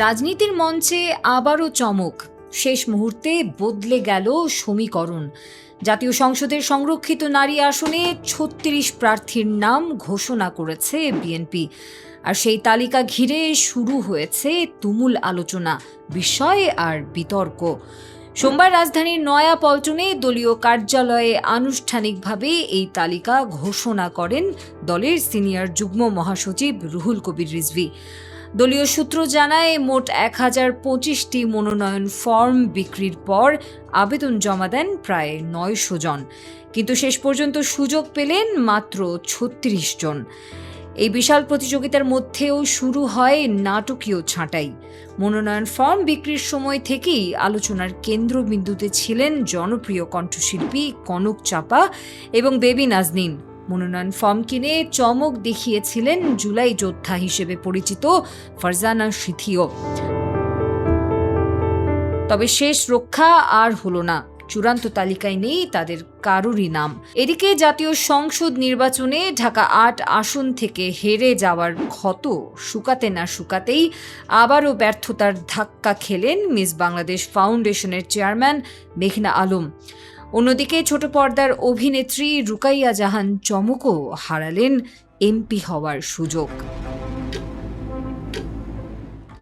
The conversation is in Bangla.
রাজনীতির মঞ্চে আবারও চমক। শেষ মুহূর্তে বদলে গেল সমীকরণ। জাতীয় সংসদের সংরক্ষিত নারী আসনে ৩৬ প্রার্থীর নাম ঘোষণা করেছে বিএনপি। আর সেই তালিকা ঘিরে শুরু হয়েছে তুমুল আলোচনা, বিস্ময় আর বিতর্ক। সোমবার রাজধানীর নয়াপল্টনে দলীয় কার্যালয়ে আনুষ্ঠানিকভাবে এই তালিকা ঘোষণা করেন দলের সিনিয়র যুগ্ম মহাসচিব রুহুল কবির রিজভী। দলীয় সূত্র জানায়, মোট ১,০২৫টি মনোনয়ন ফর্ম বিক্রির পর আবেদন জমা দেন প্রায় ৯০০ জন, কিন্তু শেষ পর্যন্ত সুযোগ পেলেন মাত্র ৩৬ জন। এই বিশাল প্রতিযোগিতার মধ্যেও শুরু হয় নাটকীয় ছাঁটাই। মনোনয়ন ফর্ম বিক্রির সময় থেকেই আলোচনার কেন্দ্রবিন্দুতে ছিলেন জনপ্রিয় কণ্ঠশিল্পী কনক চাপা এবং বেবি নাজনীন। মনোনয়ন ফর্ম কিনে চমক দেখিয়েছিলেন জুলাই যোদ্ধা হিসেবে পরিচিত ফারজানা সিথিও। তবে শেষ রক্ষা আর হলো না, চূড়ান্ত তালিকায় নেই তাদের কারোরই নাম। এদিকে জাতীয় সংসদ নির্বাচনে ঢাকা ৮ আসন থেকে হেরে যাওয়ার ক্ষত শুকাতে না শুকাতেই আবারও ব্যর্থতার ধাক্কা খেলেন মিস বাংলাদেশ ফাউন্ডেশনের চেয়ারম্যান মেঘনা আলম। অন্যদিকে ছোট পর্দার অভিনেত্রী রুকাইয়া জাহান চমকও হারালেন এমপি হওয়ার সুযোগ।